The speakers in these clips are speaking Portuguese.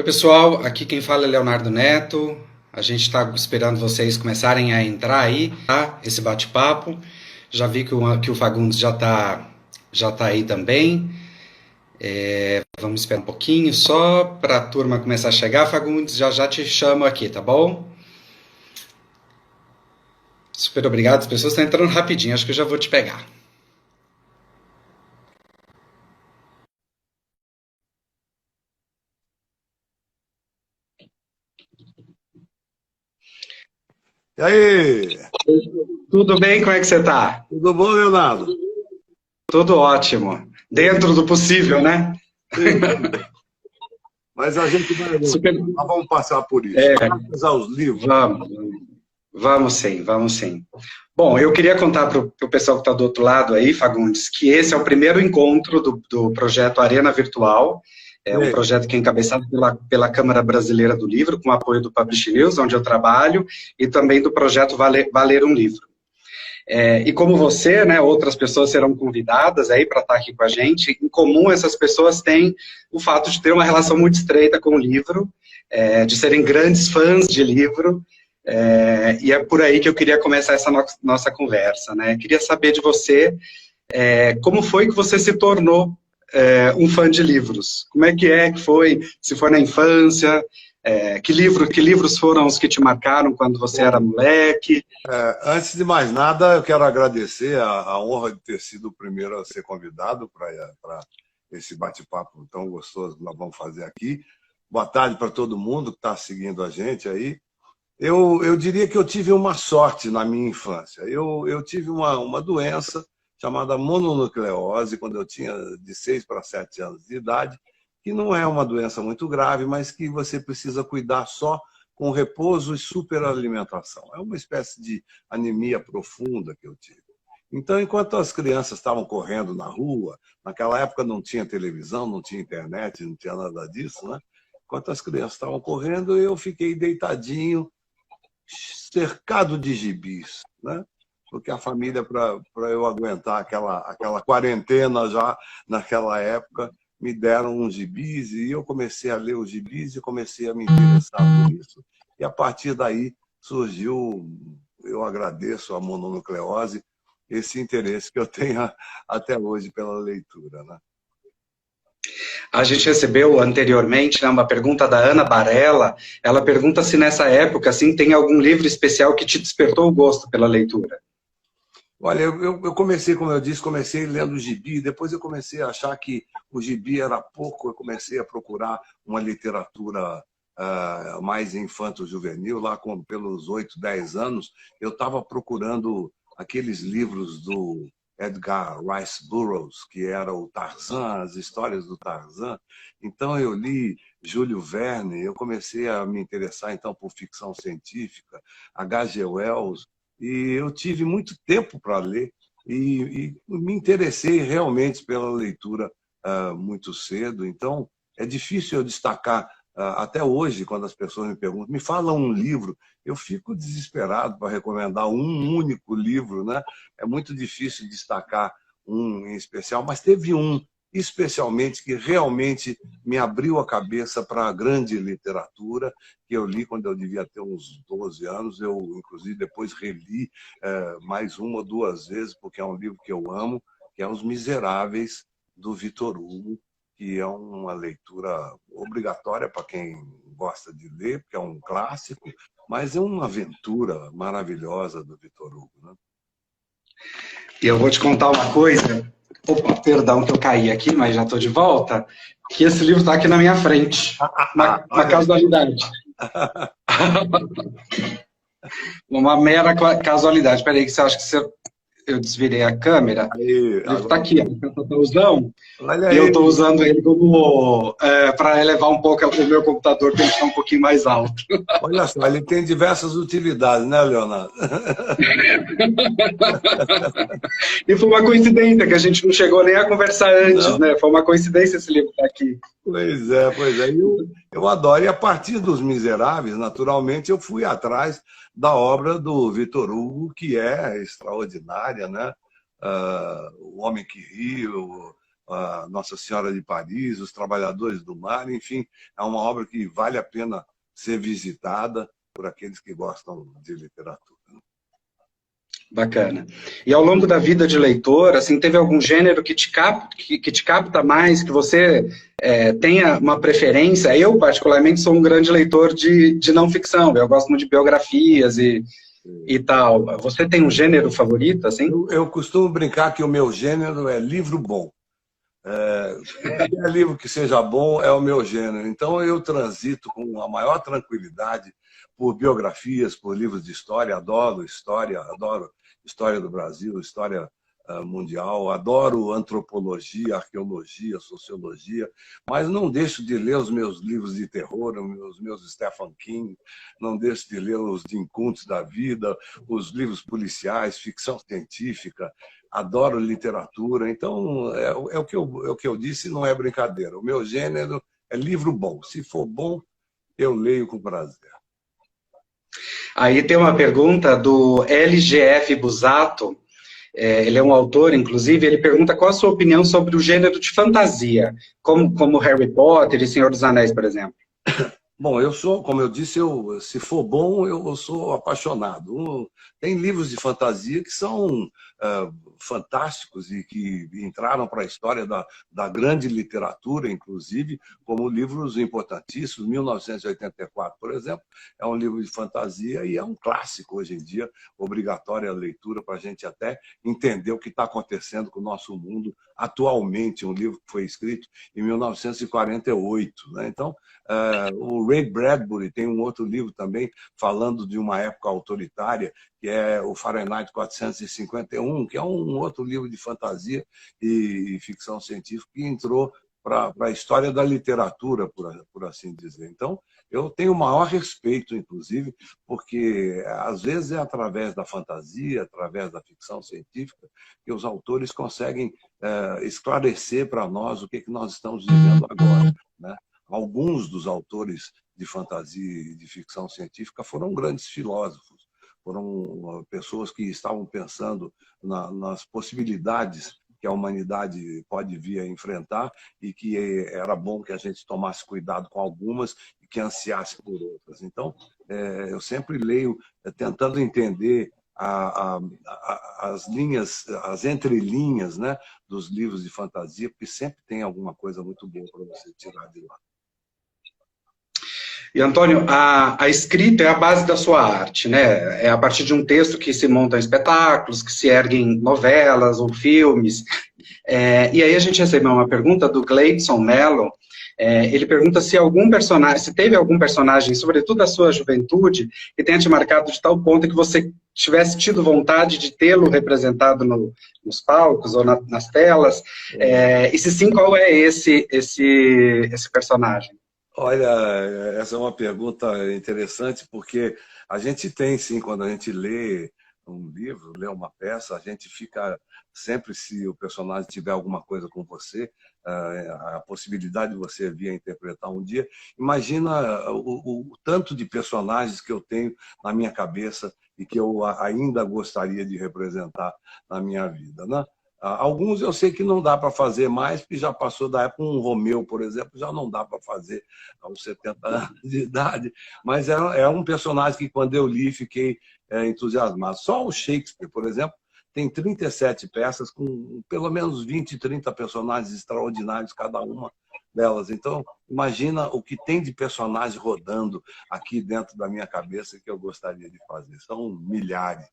Oi, pessoal, aqui quem fala é Leonardo Neto. A gente está esperando vocês começarem a entrar aí, tá? Esse bate-papo. Já vi que o Fagundes já tá aí também. Vamos esperar um pouquinho só para a turma começar a chegar. Fagundes, já já te chamo aqui, tá bom? Super obrigado. As pessoas estão entrando rapidinho, acho que eu já vou te pegar. E aí? Tudo bem? Como é que você tá? Tudo bom, Leonardo? Tudo ótimo. Dentro do possível, né? Sim. Mas a gente vai, Super. nós vamos passar por isso. É, Graças aos livros. vamos. Vamos sim, vamos sim. Bom, eu queria contar para o pessoal que está do outro lado aí, Fagundes, que esse é o primeiro encontro do projeto Arena Virtual. É um Ei, projeto que é encabeçado pela Câmara Brasileira do Livro, com apoio do Publish News, onde eu trabalho, e também do projeto Valer um Livro. E como você, né, outras pessoas serão convidadas aí para estar aqui com a gente. Em comum, essas pessoas têm o fato de ter uma relação muito estreita com o livro, de serem grandes fãs de livro, e é por aí que eu queria começar essa nossa conversa, né? Queria saber de você, como foi que você se tornou um fã de livros? Como é que foi? Se foi na infância? Que livros foram os que te marcaram quando você era bom, moleque? antes de mais nada, eu quero agradecer a honra de ter sido o primeiro a ser convidado para esse bate-papo tão gostoso que nós vamos fazer aqui. Boa tarde para todo mundo que está seguindo a gente aí. Eu diria que eu tive uma sorte na minha infância. Eu tive uma doença chamada mononucleose, quando eu tinha de 6 para 7 anos de idade, que não é uma doença muito grave, mas que você precisa cuidar só com repouso e superalimentação. É uma espécie de anemia profunda que eu tive. Então, enquanto as crianças estavam correndo na rua, naquela época não tinha televisão, não tinha internet, não tinha nada disso, né? Enquanto as crianças estavam correndo, eu fiquei deitadinho, cercado de gibis, né? Porque a família, para eu aguentar aquela quarentena já naquela época, me deram uns gibis e eu comecei a ler os gibis e comecei a me interessar por isso. E a partir daí surgiu, eu agradeço a mononucleose, esse interesse que eu tenho até hoje pela leitura, né? A gente recebeu anteriormente, né, uma pergunta da Ana Barella. Ela pergunta se nessa época assim, tem algum livro especial que te despertou o gosto pela leitura. Olha, eu comecei, como eu disse, comecei lendo gibi, depois eu comecei a achar que o gibi era pouco, eu comecei a procurar uma literatura mais infanto-juvenil, lá pelos 8, 10 anos, eu estava procurando aqueles livros do Edgar Rice Burroughs, que era o Tarzan, as histórias do Tarzan. Então eu li Júlio Verne, eu comecei a me interessar então por ficção científica, H.G. Wells, e eu tive muito tempo para ler e me interessei realmente pela leitura muito cedo. Então, é difícil eu destacar, até hoje, quando as pessoas me perguntam, me fala um livro, eu fico desesperado para recomendar um único livro, né? É muito difícil destacar um em especial, mas teve um especialmente que realmente me abriu a cabeça para a grande literatura, que eu li quando eu devia ter uns 12 anos. Eu, inclusive, depois reli mais uma ou duas vezes, porque é um livro que eu amo, que é Os Miseráveis, do Victor Hugo, que é uma leitura obrigatória para quem gosta de ler, porque é um clássico, mas é uma aventura maravilhosa do Victor Hugo, né? E eu vou te contar uma coisa. Opa, perdão que eu caí aqui, mas já estou de volta. Que esse livro está aqui na minha frente, uma Olha aí. casualidade. Uma mera casualidade. Espera aí, que você acha que eu desvirei a câmera? Aí, O livro está agora, aqui, ó, no papelzão. olha E eu aí. estou usando ele como para elevar um pouco o meu computador, para ele ficar um pouquinho mais alto. Olha só, ele tem diversas utilidades, né, Leonardo? E foi uma coincidência, que a gente não chegou nem a conversar antes, Não, né? Foi uma coincidência esse livro estar aqui. pois é, pois é. Eu adoro. E a partir dos Miseráveis, naturalmente, eu fui atrás da obra do Victor Hugo, que é extraordinária, né? O Homem que Riu, a Nossa Senhora de Paris, Os Trabalhadores do Mar, enfim, é uma obra que vale a pena ser visitada por aqueles que gostam de literatura. Bacana. E ao longo da vida de leitor, assim, teve algum gênero que te capta mais, que você tenha uma preferência? Eu, particularmente, sou um grande leitor de não ficção. Eu gosto muito de biografias e tal. Você tem um gênero favorito, assim? Eu costumo brincar que o meu gênero é livro bom. Qualquer livro que seja bom é o meu gênero. Então, eu transito com a maior tranquilidade por biografias, por livros de história. Adoro história do Brasil, história mundial. Adoro antropologia, arqueologia, sociologia. Mas não deixo de ler os meus livros de terror, os meus Stephen King. Não deixo de ler os Dean Koontz da vida, os livros policiais, ficção científica. Adoro literatura, então é o que eu disse, não é brincadeira. O meu gênero é livro bom. Se for bom, eu leio com prazer. Aí tem uma pergunta do LGF Busato, ele é um autor, inclusive, ele pergunta qual a sua opinião sobre o gênero de fantasia, como Harry Potter e Senhor dos Anéis, por exemplo. Bom, como eu disse, se for bom, eu sou apaixonado. Tem livros de fantasia que são fantásticos e que entraram para a história da grande literatura, inclusive, como livros importantíssimos. 1984, por exemplo, é um livro de fantasia e é um clássico hoje em dia, obrigatória a leitura para a gente até entender o que está acontecendo com o nosso mundo atualmente. Um livro que foi escrito em 1948, né? Então, o Ray Bradbury tem um outro livro também falando de uma época autoritária, que é o Fahrenheit 451, que é um outro livro de fantasia e ficção científica que entrou para a história da literatura, por assim dizer. Então, eu tenho o maior respeito, inclusive, porque às vezes é através da fantasia, através da ficção científica, que os autores conseguem esclarecer para nós o que nós estamos vivendo agora, né? Alguns dos autores de fantasia e de ficção científica foram grandes filósofos, foram pessoas que estavam pensando nas possibilidades que a humanidade pode vir a enfrentar e que era bom que a gente tomasse cuidado com algumas e que ansiasse por outras. Então, eu sempre leio tentando entender as linhas, as entrelinhas, né, dos livros de fantasia, porque sempre tem alguma coisa muito boa para você tirar de lá. E, Antônio, a escrita é a base da sua arte, né? É a partir de um texto que se montam espetáculos, que se erguem novelas ou filmes. E aí a gente recebeu uma pergunta do Gleidson Mello. Ele pergunta se teve algum personagem, sobretudo da sua juventude, que tenha te marcado de tal ponto que você tivesse tido vontade de tê-lo representado nos palcos ou nas telas. E se sim, qual é esse personagem? Olha, essa é uma pergunta interessante, porque a gente tem, sim, quando a gente lê um livro, lê uma peça, a gente fica sempre, se o personagem tiver alguma coisa com você, a possibilidade de você vir a interpretar um dia. Imagina o tanto de personagens que eu tenho na minha cabeça e que eu ainda gostaria de representar na minha vida, né? Alguns eu sei que não dá para fazer mais, porque já passou da época. Um Romeu, por exemplo, já não dá para fazer aos 70 anos de idade, mas é um personagem que, quando eu li, fiquei entusiasmado. Só o Shakespeare, por exemplo, tem 37 peças com pelo menos 20, 30 personagens extraordinários, cada uma delas. Então, imagina o que tem de personagem rodando aqui dentro da minha cabeça que eu gostaria de fazer. São milhares.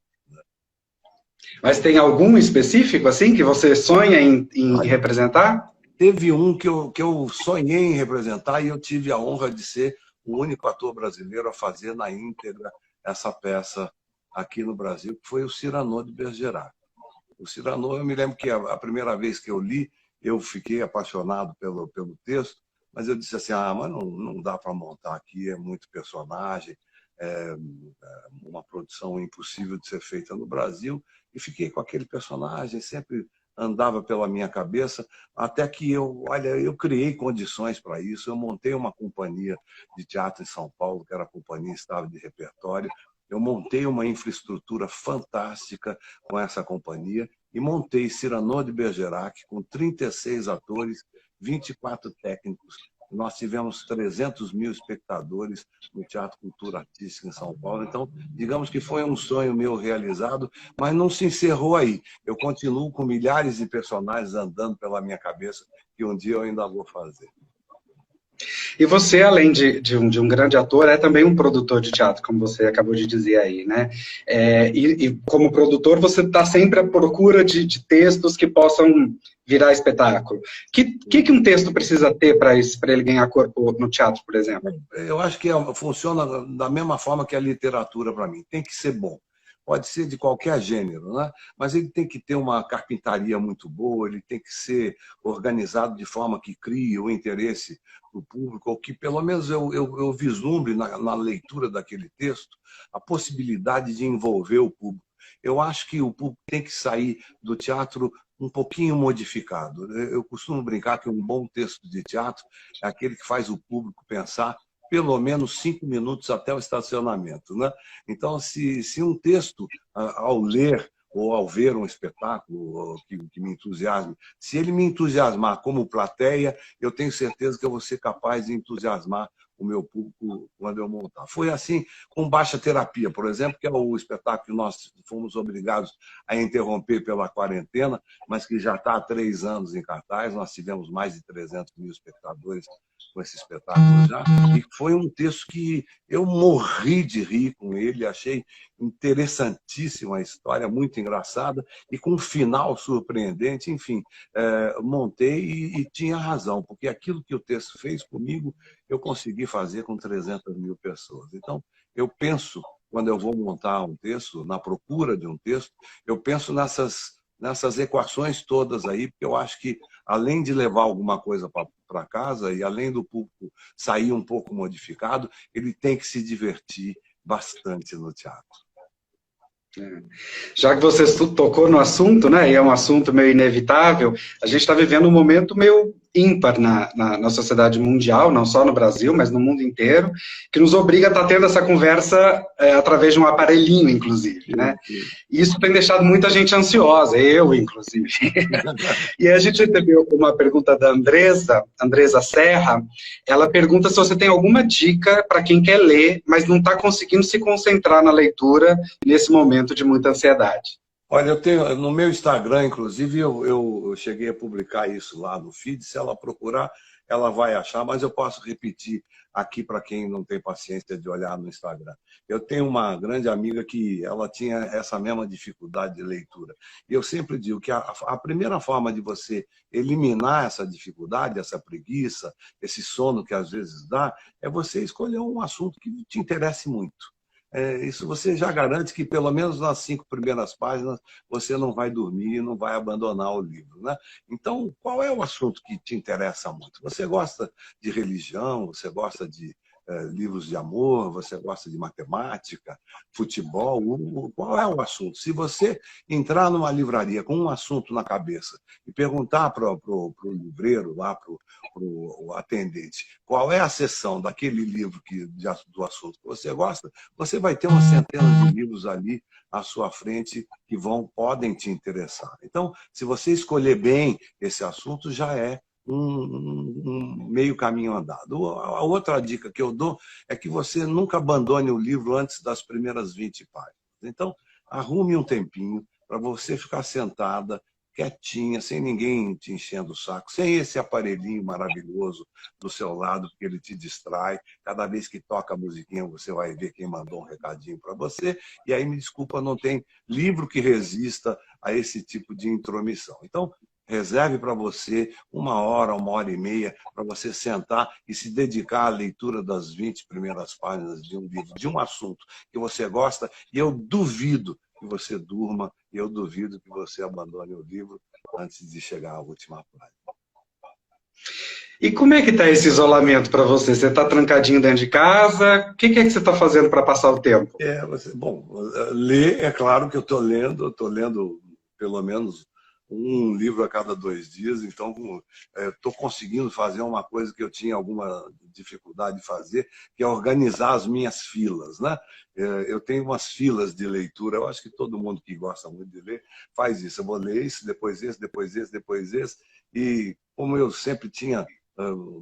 Mas tem algum específico, assim, que você sonha em representar? Teve um que eu sonhei em representar e eu tive a honra de ser o único ator brasileiro a fazer na íntegra essa peça aqui no Brasil, que foi o Cyrano de Bergerac. O Cyrano, eu me lembro que a primeira vez que eu li, eu fiquei apaixonado pelo texto, mas eu disse assim, mas não dá para montar aqui, é muito personagem, é uma produção impossível de ser feita no Brasil, e fiquei com aquele personagem, sempre andava pela minha cabeça, até que eu criei condições para isso, eu montei uma companhia de teatro em São Paulo, que era a Companhia Estava de Repertório, eu montei uma infraestrutura fantástica com essa companhia e montei Cyrano de Bergerac com 36 atores, 24 técnicos. Nós tivemos 300 mil espectadores no Teatro Cultura Artística em São Paulo. Então, digamos que foi um sonho meu realizado, mas não se encerrou aí. Eu continuo com milhares de personagens andando pela minha cabeça, que um dia eu ainda vou fazer. E você, além de um grande ator, é também um produtor de teatro, como você acabou de dizer aí, né? E como produtor, você está sempre à procura de textos que possam virar espetáculo. O que um texto precisa ter para ele ganhar corpo no teatro, por exemplo? Eu acho que funciona da mesma forma que a literatura para mim. Tem que ser bom. Pode ser de qualquer gênero, né? Mas ele tem que ter uma carpintaria muito boa, ele tem que ser organizado de forma que crie o interesse do público, ou que pelo menos eu vislumbre na leitura daquele texto a possibilidade de envolver o público. Eu acho que o público tem que sair do teatro um pouquinho modificado. Eu costumo brincar que um bom texto de teatro é aquele que faz o público pensar pelo menos 5 minutos até o estacionamento, né? Então, se um texto, ao ler ou ao ver um espetáculo que me entusiasme, se ele me entusiasmar como plateia, eu tenho certeza que eu vou ser capaz de entusiasmar o meu público quando eu montar. Foi assim com Baixa Terapia, por exemplo, que é o espetáculo que nós fomos obrigados a interromper pela quarentena, mas que já está há 3 anos em cartaz. Nós tivemos mais de 300 mil espectadores com esse espetáculo já, e foi um texto que eu morri de rir com ele, achei interessantíssima a história, muito engraçada, e com um final surpreendente. Enfim, montei e tinha razão, porque aquilo que o texto fez comigo, eu consegui fazer com 300 mil pessoas. Então, eu penso, quando eu vou montar um texto, na procura de um texto, eu penso nessas equações todas aí, porque eu acho que, além de levar alguma coisa para casa e além do público sair um pouco modificado, ele tem que se divertir bastante no teatro. Já que você tocou no assunto, né, e é um assunto meio inevitável, a gente está vivendo um momento meio ímpar na sociedade mundial, não só no Brasil, mas no mundo inteiro, que nos obriga a estar tendo essa conversa através de um aparelhinho, inclusive, né? E isso tem deixado muita gente ansiosa, eu, inclusive. E a gente recebeu uma pergunta da Andresa Serra. Ela pergunta se você tem alguma dica para quem quer ler, mas não está conseguindo se concentrar na leitura nesse momento de muita ansiedade. Olha, eu tenho no meu Instagram, inclusive, eu cheguei a publicar isso lá no feed. Se ela procurar, ela vai achar, mas eu posso repetir aqui para quem não tem paciência de olhar no Instagram. Eu tenho uma grande amiga que ela tinha essa mesma dificuldade de leitura. E eu sempre digo que a primeira forma de você eliminar essa dificuldade, essa preguiça, esse sono que às vezes dá, é você escolher um assunto que te interesse muito. Isso você já garante que, pelo menos nas 5 primeiras páginas, você não vai dormir e não vai abandonar o livro, né? Então, qual é o assunto que te interessa muito? Você gosta de religião? Você gosta de livros de amor? Você gosta de matemática, futebol? Qual é o assunto? Se você entrar numa livraria com um assunto na cabeça e perguntar para o livreiro, lá para o atendente, qual é a seção daquele livro do assunto que você gosta, você vai ter uma centena de livros ali à sua frente que podem te interessar. Então, se você escolher bem esse assunto, já é um meio caminho andado. A outra dica que eu dou é que você nunca abandone o livro antes das primeiras 20 páginas. Então, arrume um tempinho para você ficar sentada, quietinha, sem ninguém te enchendo o saco, sem esse aparelhinho maravilhoso do seu lado, porque ele te distrai. Cada vez que toca a musiquinha, você vai ver quem mandou um recadinho para você. E aí, me desculpa, não tem livro que resista a esse tipo de intromissão. Então, reserve para você 1 hora, 1h30, para você sentar e se dedicar à leitura das 20 primeiras páginas de um livro, de um assunto que você gosta, e eu duvido que você durma, e eu duvido que você abandone o livro antes de chegar à última página. E como é que está esse isolamento para você? Você está trancadinho dentro de casa? O que é que você está fazendo para passar o tempo? Bom, ler, é claro que eu estou lendo pelo menos um livro a cada 2 dias, então estou conseguindo fazer uma coisa que eu tinha alguma dificuldade de fazer, que é organizar as minhas filas, né? Eu tenho umas filas de leitura, eu acho que todo mundo que gosta muito de ler faz isso. Eu vou ler esse, depois esse, depois esse, depois esse, e como eu sempre tinha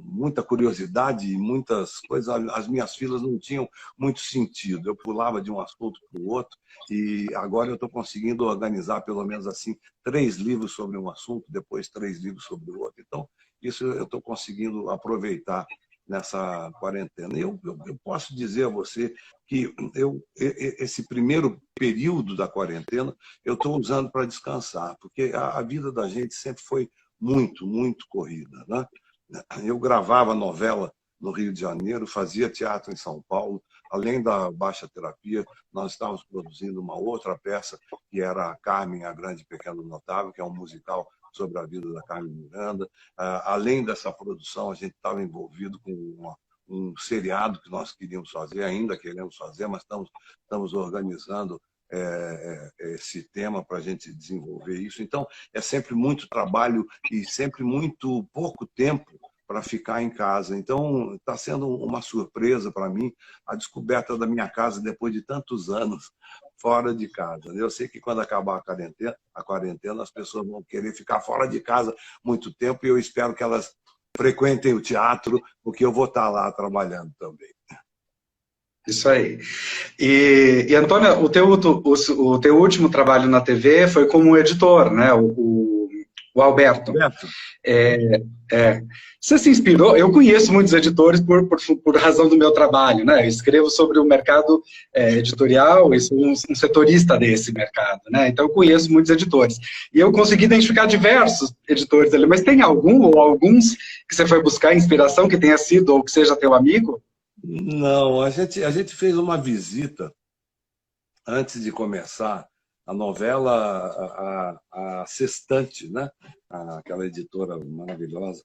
muita curiosidade e muitas coisas, as minhas filas não tinham muito sentido. Eu pulava de um assunto para o outro e agora eu estou conseguindo organizar pelo menos assim 3 livros sobre um assunto, depois 3 livros sobre o outro. Então, isso eu estou conseguindo aproveitar nessa quarentena. Eu posso dizer a você que esse primeiro período da quarentena eu estou usando para descansar, porque a vida da gente sempre foi muito, muito corrida, né? Eu gravava novela no Rio de Janeiro, fazia teatro em São Paulo. Além da Baixa Terapia, nós estávamos produzindo uma outra peça, que era a Carmen, a Grande e Pequeno Notável, que é um musical sobre a vida da Carmen Miranda. Além dessa produção, a gente estava envolvido com um seriado que nós queríamos fazer, ainda queremos fazer, mas estamos organizando esse tema para a gente desenvolver isso. Então, é sempre muito trabalho e sempre muito pouco tempo para ficar em casa. Então, está sendo uma surpresa para mim a descoberta da minha casa depois de tantos anos fora de casa. Eu sei que quando acabar a quarentena, as pessoas vão querer ficar fora de casa muito tempo e eu espero que elas frequentem o teatro, porque eu vou estar lá trabalhando também. Isso aí. E Antônio, o teu último trabalho na TV foi como editor, né? O Alberto. Você se inspirou? Eu conheço muitos editores por razão do meu trabalho, né? Eu escrevo sobre o mercado editorial e sou um setorista desse mercado, né? Então eu conheço muitos editores. E eu consegui identificar diversos editores ali, mas tem algum ou alguns que você foi buscar inspiração, que tenha sido ou que seja teu amigo? Não, a gente fez uma visita antes de começar a novela, a Sextante, né? Aquela editora maravilhosa.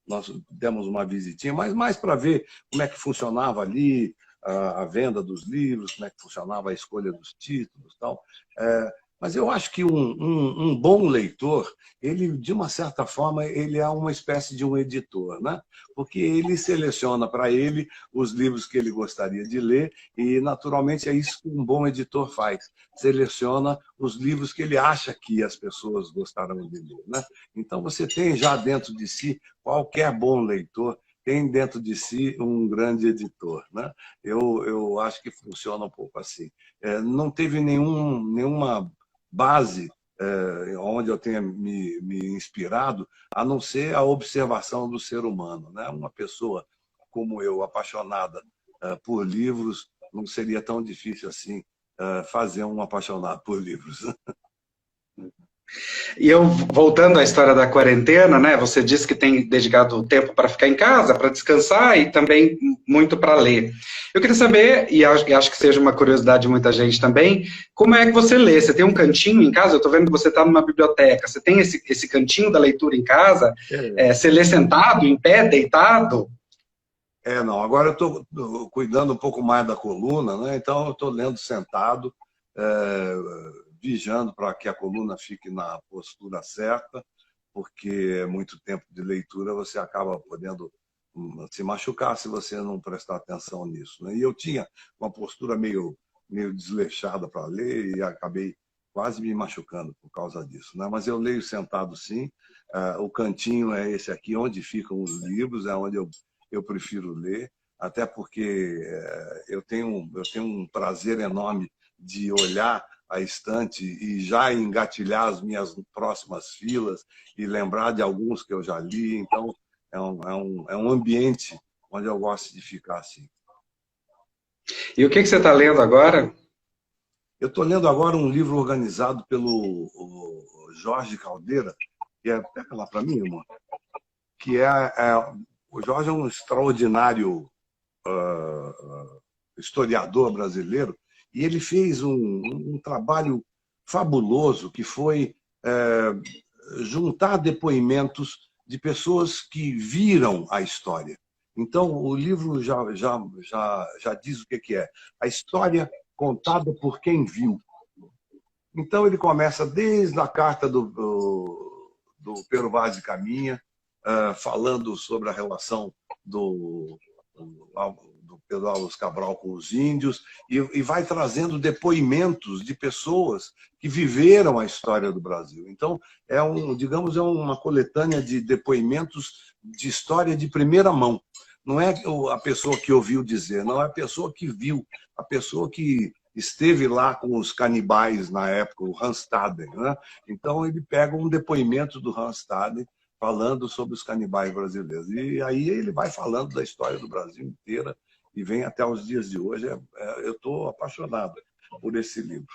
Nós demos uma visitinha, mas mais para ver como é que funcionava ali a venda dos livros, como é que funcionava a escolha dos títulos e tal. Mas eu acho que um bom leitor, ele, de uma certa forma, ele é uma espécie de um editor, né? Porque ele seleciona para ele os livros que ele gostaria de ler e, naturalmente, é isso que um bom editor faz. Seleciona os livros que ele acha que as pessoas gostarão de ler, né? Então, você tem já dentro de si, qualquer bom leitor tem dentro de si um grande editor, né? Eu acho que funciona um pouco assim. Não teve nenhuma base onde eu tenha me inspirado, a não ser a observação do ser humano, né? Uma pessoa como eu, apaixonada por livros, não seria tão difícil assim fazer um apaixonado por livros. E eu, voltando à história da quarentena, né? Você disse que tem dedicado tempo para ficar em casa, para descansar e também muito para ler. Eu queria saber, e acho que seja uma curiosidade de muita gente também, como é que você lê? Você tem um cantinho em casa? Eu estou vendo que você está numa biblioteca. Você tem esse cantinho da leitura em casa? Você lê sentado, em pé, deitado? Não. Agora eu estou cuidando um pouco mais da coluna, né? Então eu estou lendo sentado, vigiando para que a coluna fique na postura certa, porque muito tempo de leitura você acaba podendo se machucar se você não prestar atenção nisso, né? E eu tinha uma postura meio desleixada para ler e acabei quase me machucando por causa disso, né? Mas eu leio sentado sim. O cantinho é esse aqui, onde ficam os livros, é onde eu prefiro ler, até porque eu tenho um prazer enorme de olhar a estante e já engatilhar as minhas próximas filas e lembrar de alguns que eu já li. Então, é um ambiente onde eu gosto de ficar assim. E o que você está lendo agora? Eu estou lendo agora um livro organizado pelo Jorge Caldeira, que pega lá para mim, irmão, que o Jorge é um extraordinário historiador brasileiro, e ele fez um trabalho fabuloso, que foi juntar depoimentos de pessoas que viram a história. Então, o livro já diz o que é. A história contada por quem viu. Então, ele começa desde a carta do Pero Vaz de Caminha, falando sobre a relação do Pedro Álvares Cabral com os índios, e vai trazendo depoimentos de pessoas que viveram a história do Brasil. Então, digamos, é uma coletânea de depoimentos de história de primeira mão. Não é a pessoa que ouviu dizer, não é a pessoa que viu, a pessoa que esteve lá com os canibais na época, o Hans Staden, né? Então, ele pega um depoimento do Hans Staden falando sobre os canibais brasileiros. E aí ele vai falando da história do Brasil inteira e vem até os dias de hoje. Eu estou apaixonado por esse livro.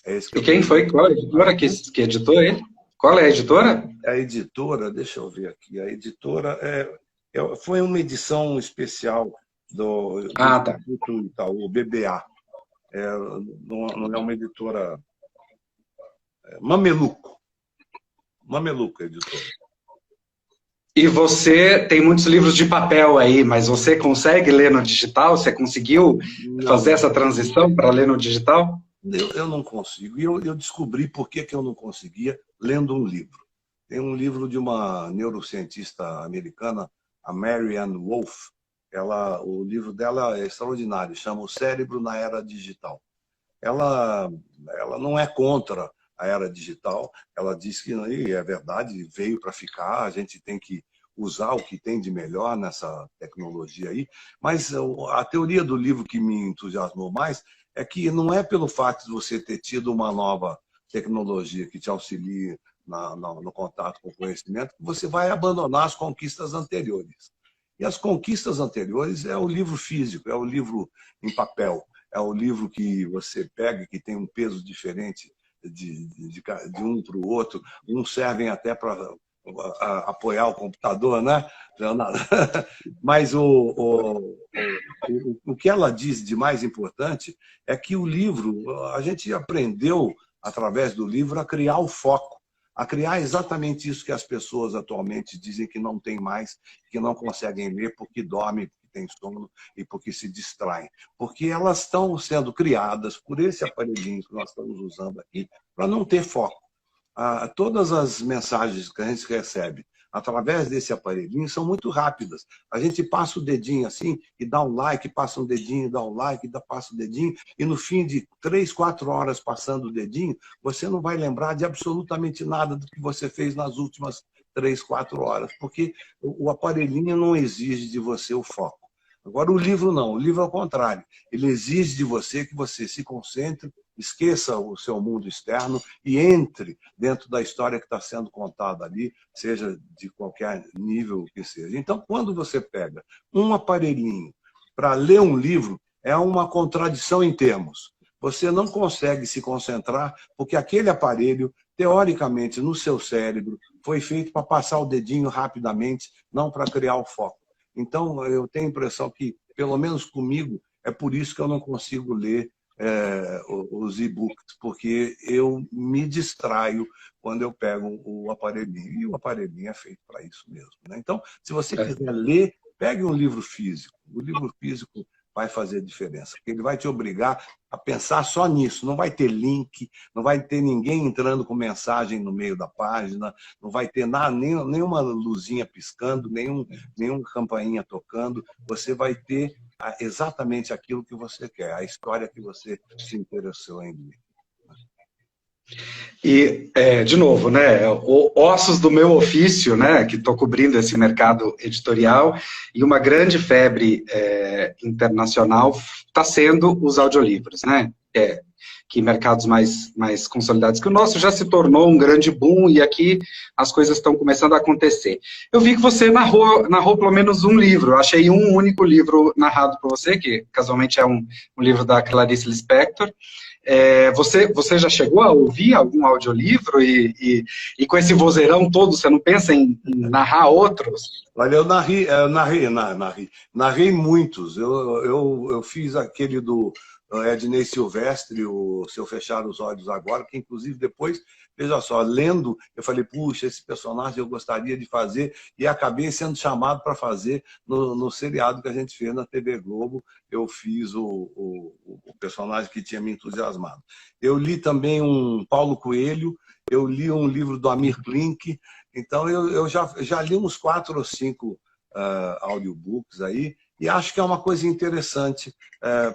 E quem foi? Qual a editora que editou ele? Qual é a editora? A editora, deixa eu ver aqui, a editora foi uma edição especial do Instituto Itaú, BBA. Não é uma editora... Mameluco. Mameluco, editora. E você tem muitos livros de papel aí, mas você consegue ler no digital? Você conseguiu fazer essa transição para ler no digital? Eu não consigo. E eu descobri por que eu não conseguia lendo um livro. Tem um livro de uma neurocientista americana, a Marianne Wolf. O livro dela é extraordinário, chama O Cérebro na Era Digital. Ela não é contra a era digital, ela diz que, e é verdade, veio para ficar, a gente tem que usar o que tem de melhor nessa tecnologia aí, mas a teoria do livro que me entusiasmou mais é que não é pelo fato de você ter tido uma nova tecnologia que te auxilie no contato com o conhecimento, que você vai abandonar as conquistas anteriores. E as conquistas anteriores é o livro físico, é o livro em papel, é o livro que você pega, que tem um peso diferente de um para o outro. Uns servem até para apoiar o computador, né? Mas o que ela diz de mais importante é que o livro, a gente aprendeu, através do livro, a criar o foco, a criar exatamente isso que as pessoas atualmente dizem que não tem mais, que não conseguem ler porque dormem, porque têm sono e porque se distraem. Porque elas estão sendo criadas por esse aparelhinho que nós estamos usando aqui para não ter foco. Todas as mensagens que a gente recebe através desse aparelhinho são muito rápidas. A gente passa o dedinho assim e dá um like, passa um dedinho, dá um like, passa o dedinho, e no fim de 3, 4 horas passando o dedinho, você não vai lembrar de absolutamente nada do que você fez nas últimas 3, 4 horas, porque o aparelhinho não exige de você o foco. Agora, o livro não, o livro é o contrário. Ele exige de você que você se concentre, esqueça o seu mundo externo e entre dentro da história que está sendo contada ali, seja de qualquer nível que seja. Então, quando você pega um aparelhinho para ler um livro, é uma contradição em termos. Você não consegue se concentrar porque aquele aparelho, teoricamente, no seu cérebro, foi feito para passar o dedinho rapidamente, não para criar o foco. Então, eu tenho a impressão que, pelo menos comigo, é por isso que eu não consigo ler os e-books, porque eu me distraio quando eu pego o aparelhinho. E o aparelhinho é feito para isso mesmo, né? Então, se você quiser ler, pegue um livro físico. O livro físico vai fazer diferença, porque ele vai te obrigar a pensar só nisso. Não vai ter link, não vai ter ninguém entrando com mensagem no meio da página, não vai ter nada, nenhuma luzinha piscando, nenhuma campainha tocando. Você vai ter exatamente aquilo que você quer, a história que você se interessou em ler. E, de novo, né, ossos do meu ofício, né, que estou cobrindo esse mercado editorial, e uma grande febre internacional está sendo os audiolivros, né, que mercados mais consolidados que o nosso já se tornou um grande boom, e aqui as coisas estão começando a acontecer. Eu vi que você narrou pelo menos um livro, eu achei um único livro narrado por você, que casualmente é um livro da Clarice Lispector. Você já chegou a ouvir algum audiolivro e com esse vozeirão todo, você não pensa em narrar outros? Olha, eu narrei muitos. Eu fiz aquele do Ednei Silvestre, o Se Eu Fechar os Olhos Agora, que inclusive depois, veja só, lendo, eu falei, puxa, esse personagem eu gostaria de fazer, e acabei sendo chamado para fazer no seriado que a gente fez na TV Globo. Eu fiz o personagem que tinha me entusiasmado. Eu li também um Paulo Coelho, eu li um livro do Amir Klink, então eu já li uns 4 ou 5 audiobooks aí, e acho que é uma coisa interessante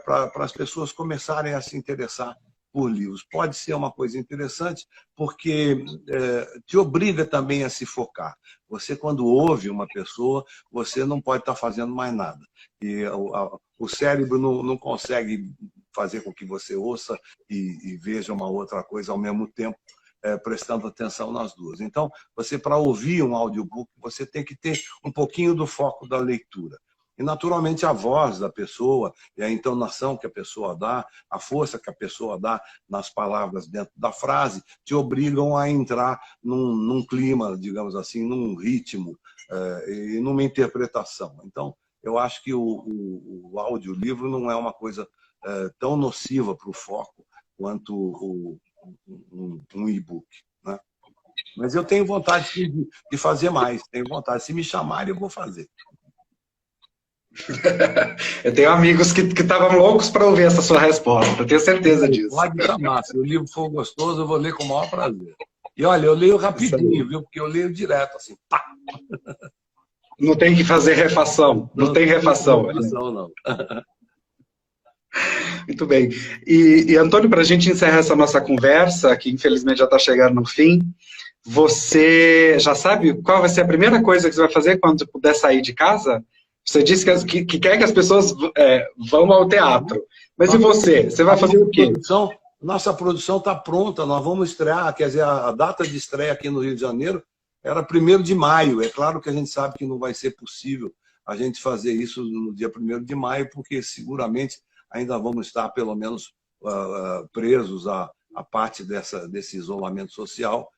para as pessoas começarem a se interessar por livros. Pode ser uma coisa interessante porque te obriga também a se focar. Você, quando ouve uma pessoa, você não pode estar fazendo mais nada. E o cérebro não consegue fazer com que você ouça e veja uma outra coisa ao mesmo tempo, prestando atenção nas duas. Então, você, para ouvir um audiobook, você tem que ter um pouquinho do foco da leitura. E, naturalmente, a voz da pessoa e a entonação que a pessoa dá, a força que a pessoa dá nas palavras dentro da frase, te obrigam a entrar num clima, digamos assim, num ritmo e numa interpretação. Então, eu acho que o audiolivro não é uma coisa tão nociva para o foco quanto um e-book, né? Mas eu tenho vontade de fazer mais, tenho vontade. Se me chamarem, eu vou fazer. Eu tenho amigos que estavam loucos para ouvir essa sua resposta, eu tenho certeza disso. Pode chamar, se o livro for gostoso, eu vou ler com o maior prazer. E olha, eu leio rapidinho, viu? Porque eu leio direto, assim, pá! Não tem que fazer refação, não tem refação. Não. Muito bem. E Antônio, para a gente encerrar essa nossa conversa, que infelizmente já está chegando no fim, você já sabe qual vai ser a primeira coisa que você vai fazer quando puder sair de casa? Você disse que quer que as pessoas vão ao teatro. Mas e você? Você vai fazer o quê? Nossa produção está pronta, nós vamos estrear, quer dizer, a data de estreia aqui no Rio de Janeiro era 1º de maio. É claro que a gente sabe que não vai ser possível a gente fazer isso no dia 1º de maio, porque seguramente ainda vamos estar, pelo menos, presos à parte desse isolamento social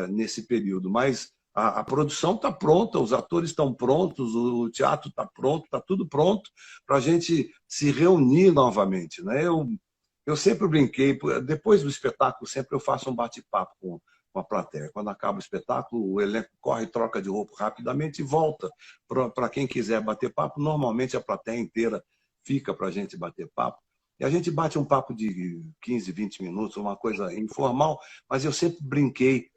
nesse período. Mas a produção está pronta, os atores estão prontos, o teatro está pronto, está tudo pronto para a gente se reunir novamente, né? Eu sempre brinquei, depois do espetáculo, sempre eu faço um bate-papo com a plateia. Quando acaba o espetáculo, o elenco corre, troca de roupa rapidamente e volta para quem quiser bater papo. Normalmente a plateia inteira fica para a gente bater papo. E a gente bate um papo de 15, 20 minutos, uma coisa informal, mas eu sempre brinquei,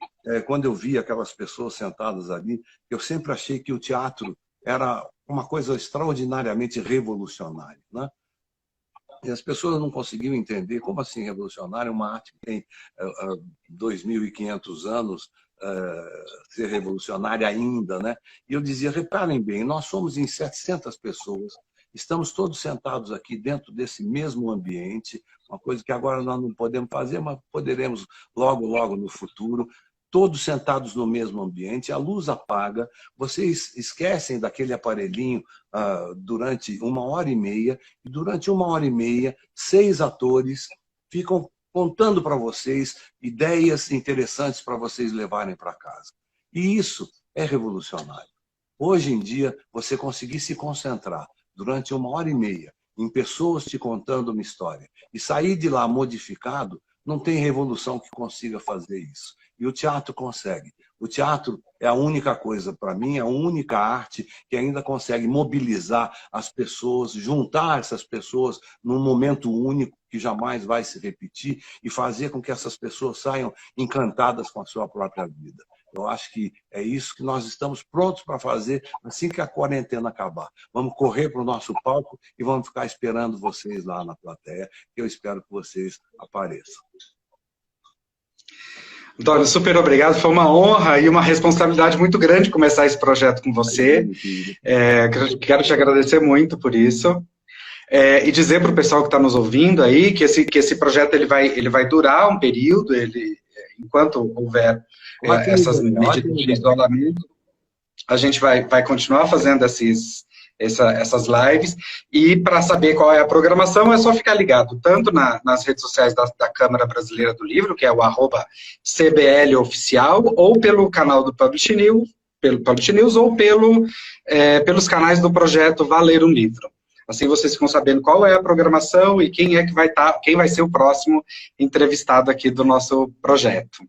quando eu via aquelas pessoas sentadas ali, eu sempre achei que o teatro era uma coisa extraordinariamente revolucionária, né? E as pessoas não conseguiam entender como assim revolucionária, uma arte que tem 2.500 anos, ser revolucionária ainda, né? E eu dizia, reparem bem, nós somos em 700 pessoas, estamos todos sentados aqui dentro desse mesmo ambiente, uma coisa que agora nós não podemos fazer, mas poderemos logo, logo no futuro, todos sentados no mesmo ambiente, a luz apaga, vocês esquecem daquele aparelhinho durante 1h30, e durante 1h30, 6 atores ficam contando para vocês ideias interessantes para vocês levarem para casa. E isso é revolucionário. Hoje em dia, você conseguir se concentrar durante 1h30 em pessoas te contando uma história e sair de lá modificado, não tem revolução que consiga fazer isso. E o teatro consegue. O teatro é a única coisa, para mim, a única arte que ainda consegue mobilizar as pessoas, juntar essas pessoas num momento único que jamais vai se repetir e fazer com que essas pessoas saiam encantadas com a sua própria vida. Eu acho que é isso que nós estamos prontos para fazer assim que a quarentena acabar. Vamos correr para o nosso palco e vamos ficar esperando vocês lá na plateia, que eu espero que vocês apareçam. Antônio, super obrigado. Foi uma honra e uma responsabilidade muito grande começar esse projeto com você. Quero te agradecer muito por isso. E dizer para o pessoal que está nos ouvindo aí que esse projeto ele vai durar um período, enquanto houver essas medidas de isolamento, a gente vai continuar fazendo essas lives, e para saber qual é a programação é só ficar ligado, tanto nas redes sociais da Câmara Brasileira do Livro, que é o @CBLOficial, ou pelo canal do Publish News, ou pelos canais do projeto Valer um Livro. Assim vocês ficam sabendo qual é a programação e quem é que quem vai ser o próximo entrevistado aqui do nosso projeto.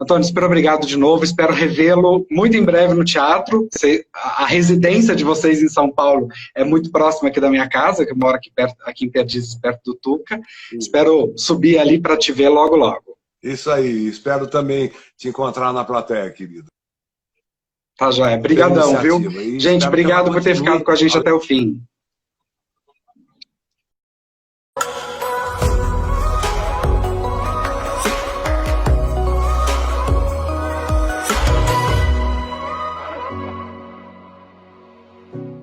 Antônio, super obrigado de novo, espero revê-lo muito em breve no teatro. A residência de vocês em São Paulo é muito próxima aqui da minha casa, que eu moro aqui em Perdizes, perto do Tuca. Espero subir ali para te ver logo, logo. Isso aí, espero também te encontrar na plateia, querido. Tá, joia. Obrigadão, viu? Gente, obrigado por ter ficado com a gente até o fim.